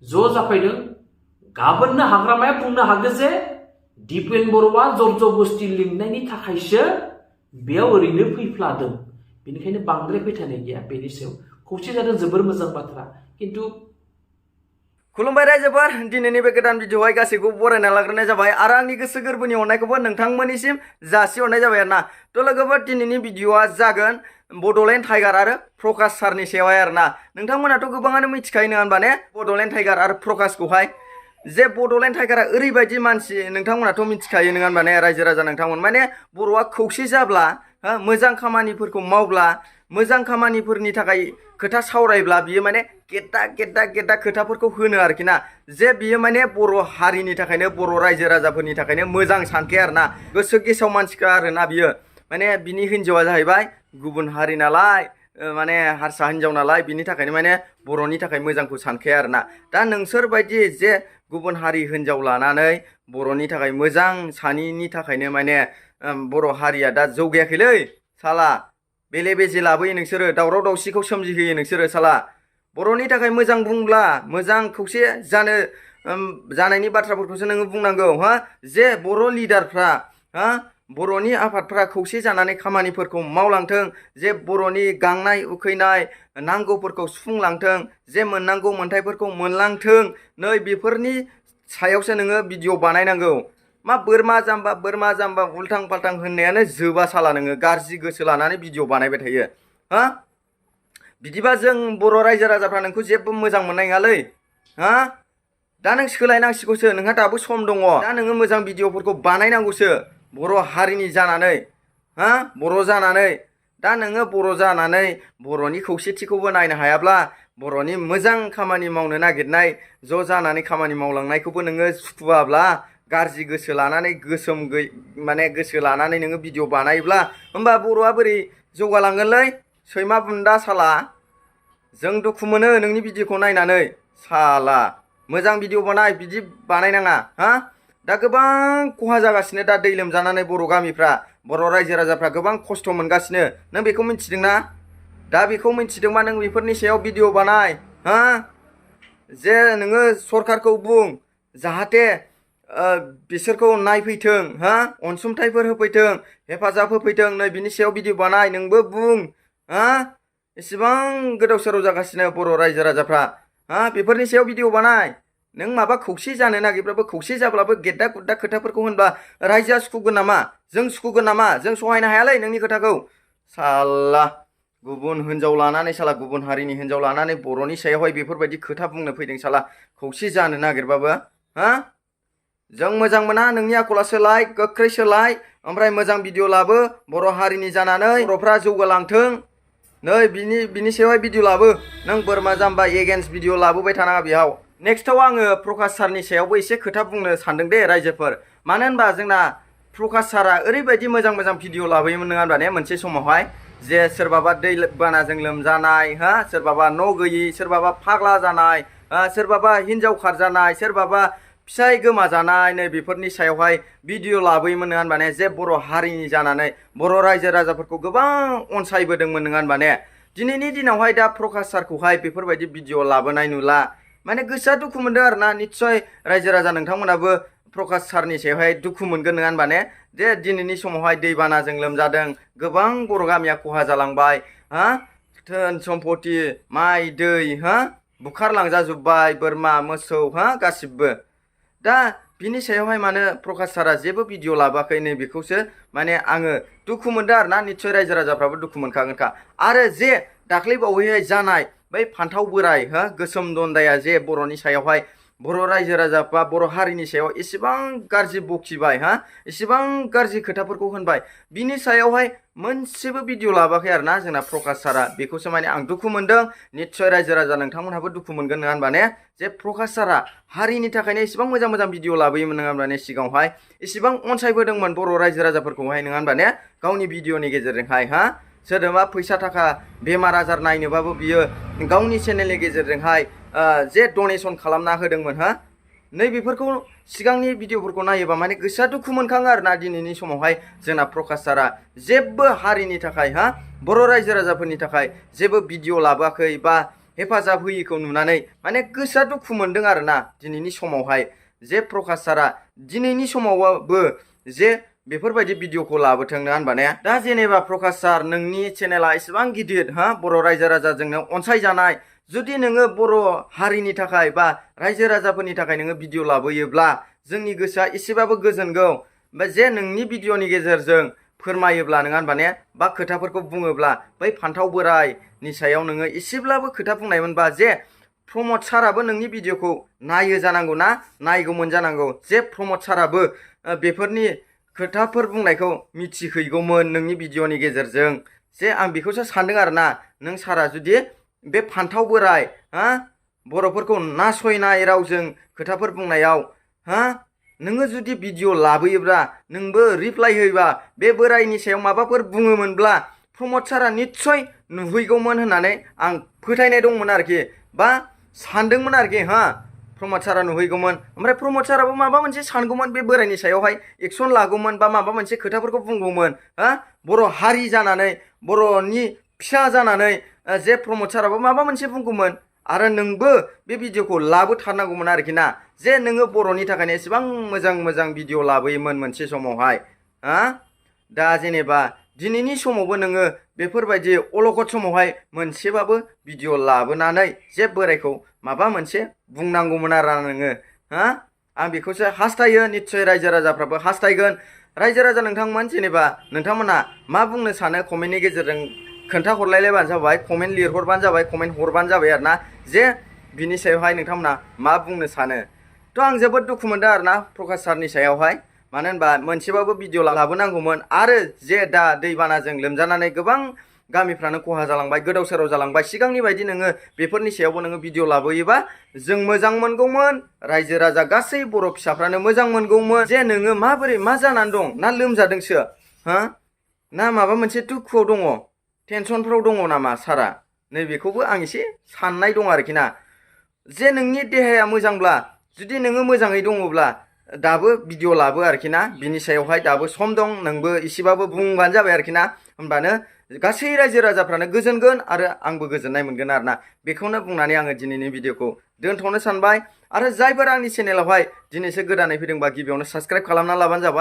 ज' जाफैदों गाबोननो हाग्रामाया बुंनो हागोन जे दिपेन बर'आ जरजबस्ति लिंनायनि थाखायसो बेयाव ओरैनो फैफ्लादों बेनिखायनो बांद्राय फोथायनाय गैया बेनि सायाव खौसे जादों जोबोर मोजां बाथ्रा खिन्थु खुलुमबाय रायजोफोर दिनैनि बे गोदान भिडिअआवहाय गासैखौबो बरायना लाग्रोनाय जाबाय आरो आंनि गोसो गोरबोनि अननायखौबो नोंथांमोननिसिम जासिहरनाय जाबाय आरोना थ' लोगोफोर दिनैनि भिडिअआ जागोन बड'लेण्ड टाइगार आरो प्रकाश सारनि सायावहाय आरोना नोंथांमोनाथ' गोबाङानो मिथिखायो नङा होनबा ने बड'लेण्ड टाइगार आरो प्रकाशखौहाय जे बड'लेण्ड टाइगारा ओरैबायदि मानसि नोंथांमोनाथ' मिथिखायो नङा होनबा ने रायजो राजा नोंथांमोन माने बर'आ खौसे जाब्ला मोजां खामानिफोरखौ मावब्ला मोजां खामानिफोरनि थाखाय खोथा सावरायब्ला बियो माने गेद्दा खोथाफोरखौ होनो आरोखि ना जे बियो माने बर' हारिनि थाखायनो बर' रायजो राजाफोरनि थाखायनो मोजां सानखाया आरोना गोसो गेसाव मानसिखा आरोना बियो माने बिनि हिन्जावा जाहैबाय गुबुन हारि नालाय माने हारसा हिन्जाव नालाय बिनि थाखायनो माने बर'नि थाखाय मोजांखौ सानखाया आरोना दा नोंसोर बायदि जे गुबुन हारि हिन्जाव लानानै बर'नि थाखाय मोजां सानैनि थाखायनो माने बर' हारिया दा जौगायाखैलै साला बेले बेजे लाबोयो नोंसोरो दावराव दावसिखौ सोमजिहोयो नोंसोरो साला बर'नि थाखाय मोजां बुंब्ला मोजां खौसे जानायनि बाथ्राफोरखौसो नोङो बुंनांगौ जे बर' लिडारफ्रा बर'नि आफादफ्रा खौसे जानानै खामानिफोरखौ मावलांथों जे बर'नि गांनाय उखैनाय नांगौफोरखौ सुफुंलांथों जे मोननांगौ मोन्थायफोरखौ मोनलांथों नै बेफोरनि सायावसो नोङो भिडिअ बानायनांगौ मा बोरमा जाम्बा उल्थां फाल्थां होननायानो जोबा साला नोङो गाज्रि गोसो लानानै भिडिअ बानायबाय थायो बिदिबा जों बर' रायजो राजाफ्रा नोंखौ जेबो मोजां मोननाय नङालै दा नों सोलायनांसिगौसो नोंहा दाबो सम दङ दा नोङो मोजां भिडिअफोरखौ बानायनांगौसो बर' हारिनि जानानै बर' जानानै दा नोङो बर' जानानै बर'नि खौसेथिखौबो नायनो हायाब्ला बर'नि मोजां खामानि मावनो नागिरनाय ज' जानानै खामानि मावलांनायखौबो नोङो सुखुवाब्ला गाज्रि गोसो लानानै माने गोसो लानानै नोङो भिडिअ बानायोब्ला होमबा बर'आ बोरै जौगालांगोनलै सैमा बुन्दा साला जों दुखु मोनो नोंनि भिडिअखौ नायनानै साला मोजां भिडिअ बानाय बिदि बानायनाङा दा गोबां खहा जागासिनो दा दै लोमजानानै बर' गामिफ्रा बर' रायजो राजाफ्रा गोबां खस्थ' मोनगासिनो नों बेखौ मिथिदोंना दा बेखौ मिथिदोंबा नों बेफोरनि सायाव भिडिअ बानाय जे नोङो सरकारखौ बुं जाहाथे बिसोरखौ नायफैथों अनसुंथाइफोर होफैथों हेफाजाब होफैथों नै बिनि सायाव भिडिअ बानाय नोंबो बुं एसेबां गोदाव सोराव जागासिनो बर' रायजो राजाफ्रा बेफोरनि सायाव भिडिअ बानाय नों माबा खौसे जानो नागिरब्लाबो खौसे जाब्लाबो गेद्दा गुद्दा खोथाफोरखौ होनबा रायजोआ सुखुगोन नामा जों सुखुगोन नामा जों सहायनो हायालै नोंनि खोथाखौ साला गुबुन हिन्जाव लानानै साला गुबुन हारिनि हिन्जाव लानानै बर'नि सायावहाय बेफोरबायदि खोथा बुंनो फैदों साला खौसे जानो नागिरबाबो जों मोजां मोना नोंनि आखला सोलाय गोख्रै सोलाय ओमफ्राय मोजां भिडिअ लाबो बर' हारिनि जानानै बर'फ्रा जौगालांथों नै बिनि सायावहाय भिडिअ लाबो नों बोरमा जाम्बा एगेन्स्ट भिडिअ लाबोबाय थानाङा बेयाव नेक्स्टआव आङो प्रकाश सारनि सायावबो एसे खोथा बुंनो सानदों दे रायजोफोर मानो होनबा जोंना प्रकाश सारा ओरैबायदि मोजां खाभिडिअ लाबोयोमोन नङा होनबा ने मोनसे समावहाय जे सोरबाबा दै बानाजों लोमजानाय सोरबाबा न' गैयि सोरबाबा फाग्ला जानाय सोरबाबा हिन्जाव खारजानाय सोरबाबा फिसाय गोमाजानाय नै बेफोरनि सायावहाय भिडिअ लाबोयोमोन नङा होनबा ने जे बर' हारिनि जानानै बर' रायजो राजाफोरखौ गोबां अनसायबोदोंमोन नङा होनबा ने दिनैनि दिनावहाय दा प्रकाश सारखौहाय बेफोरबायदि भिडिअ लाबोनाय नुला माने गोसोआ दुखु मोनदों आरोना निस्सय रायजो राजा नोंथांमोनाबो प्रकाश सारनि सायावहाय दुखु मोनगोन नङा होनबा ने जे दिनैनि समावहाय दैबानाजों लोमजादों गोबां बर' गामिया खहा जालांबाय धोन सम्पति माइ दै बुखारलांजाजोब्बाय बोरमा मोसौ गासिबो दा बिनि सायावहाय मानो प्रकाश सारा जेबो भिडिअ लाबोआखै नै बेखौसो माने आङो दुखु मोनदों आरोना निस्सय रायजो राजाफ्राबो दुखु मोनखागोनखा आरो जे दाख्लै बावैहाय जानाय बै फान्थाव बोराय गोसोम दन्दाया जे बर'नि सायावहाय बर' रायजो राजा बा बर' हारिनि सायाव एसेबां गाज्रि बखिबाय एसेबां गाज्रि खोथाफोरखौ होनबाय बिनि सायावहाय मोनसेबो भिडिअ लाबोआखै आरोना जोंना प्रकाश सारा बेखौसो माने आं दुखु मोनदों निस्सय रायजो राजा नोंथांमोनहाबो दुखु मोनगोन नङा होनबा ने जे प्रकाश सारा हारिनि थाखायनो एसेबां मोजां भिडिअ लाबोयोमोन नङा होनबा ने सिगाङावहाय एसेबां अनसायबोदोंमोन बर' रायजो राजाफोरखौहाय नङा होनबा ने गावनि भिडिअनि गेजेरजोंहाय सोरनोबा फैसा थाखा बेमार आजार नायनोबाबो बियो गावनि चेनेलनि गेजेरजोंहाय जे डनेसन खालामना होदोंमोन नै बेफोरखौ सिगांनि भिडिअफोरखौ नायोबा माने गोसोआ दुखु मोनखाङो आरोना दिनैनि समावहाय जोंना प्रकाश सारा जेबो हारिनि थाखाय बर' रायजो राजाफोरनि थाखाय जेबो भिडिअ लाबोआखै बा हेफाजाब होयिखौ नुनानै माने गोसोआ दुखु मोनदों आरोना दिनैनि समावहाय जे प्रकाश सारा दिनैनि समावबो जे बेफोरबायदि भिडिअखौ लाबोथों नङा होनबा ने? दा जेनेबा प्रकाश सार नोंनि चेनेला एसेबां गिदिर बर' रायजो राजाजोंनो अनसायजानाय, जुदि नोङो बर' हारिनि थाखाय बा रायजो राजाफोरनि थाखाय नोङो भिडिअ लाबोयोब्ला जोंनि गोसोआ एसेबाबो गोजोनगौ बा जे नोंनि भिडिअनि गेजेरजों फोरमायोब्ला नङा होनबा ने? बा खोथाफोरखौ बुङोब्ला बै फान्थाव बोरायनि सायाव नोङो एसेब्लाबो खोथा बुंनायमोनबा जे प्रमद साराबो नोंनि भिडिअखौ नायो जानांगौ ना, नायगौमोन जानांगौ, जे प्रमद साराबो बेफोरनि खोथाफोर बुंनायखौ मिथिहैगौमोन नोंनि भिडिअनि गेजेरजों। जे आं बेखौसो सानदों आरोना, नों सारा जुदि बे फान्थाव बोराय बर'फोरखौ नासयनाय रावजों खोथाफोर बुंनायाव नोङो जुदि भिडिअ लाबोयोब्ला नोंबो रिप्लाइ होयोबा बे बोरायनि सायाव माबाफोर बुङोमोनब्ला प्रमद सारा निस्सय नुहैगौमोन होननानै आं फोथायनाय दंमोन आरोखि, बा सानदोंमोन आरोखि प्रमद सारा नुहैगौमोन। ओमफ्राय प्रमद साराबो माबा मोनसे सानगौमोन, बे बोरायनि सायावहाय एक्सन लागौमोन बा माबा मोनसे खोथाफोरखौ बुंगौमोन बर' हारि जानानै, बर'नि फिसा जानानै जे प्रमद साराबो माबा मोनसे बुंगौमोन आरो नोंबो बे भिडिअखौ लाबोथारनांगौमोन आरोखि ना। जे नोङो बर'नि थाखायनो एसेबां मोजां मोजां भिडिअ लाबोयोमोन मोनसे समावहाय दा जेनेबा दिनैनि समावबो नोङो बेफोरबायदि अलखद समावहाय मोनसेबाबो भिडिअ लाबोनानै जे बोरायखौ माबा मोनसे बुंनांगौमोन आरो नोङो आं बेखौसो हास्थायो। निस्सय रायजो राजाफ्राबो हास्थायगोन। रायजो राजा नोंथांमोन, जेनेबा नोंथांमोना मा बुंनो सानो कमेन्टनि गेजेरजों खोन्था हरलायलायबानो जाबाय, कमेन्ट लिरहरबानो जाबाय, कमेन्ट हरबानो जाबाय आरो ना, जे बिनि सायावहाय नोंथांमोना मा बुंनो सानो। थ' आं जोबोद दुखु मोनदों आरोना प्रकाश सारनि सायावहाय, मानो होनबा मोनसेबाबो भिडिअ लाबोनांगौमोन। आरो जे दा दैबानाजों लोमजानानै गोबां गामिफ्रानो खहा जालांबाय, गोदाव सोराव जालांबाय, सिगांनि बायदि नोङो बेफोरनि सायावबो नोङो भिडिअ लाबोयोबा जों मोजां मोनगौमोन, रायजो राजा गासै बर' फिसाफ्रानो मोजां मोनगौमोन। जे नोङो माबोरै मा जानानै दं, ना लोमजादोंसो ना माबा मोनसे दुखुआव दङ, टेनसनफ्राव दङ नामा सारा, नैबेखौबो आं एसे साननाय दं आरोखि ना। जे नोंनि देहाया मोजांब्ला, जुदि नोङो मोजाङै दङब्ला दाबो भिडिअ लाबो आरोखि ना, बिनि सायावहाय दाबो सम दं, नोंबो एसेबाबो बुंबानो जाबाय आरोखि ना। होमबानो गासै रायजो राजाफ्रानो गोजोनगोन आरो आंबो गोजोननाय मोनगोन आरोना। बेखौनो बुंनानै आङो दिनैनि भिडिअखौ दोनथ'नो सानबाय। आरो जायफोर आंनि चेनेलावहाय दिनैसो गोदानै फैदोंबा गिबियावनो साबस्क्राइब खालामना लाबानो जाबाय।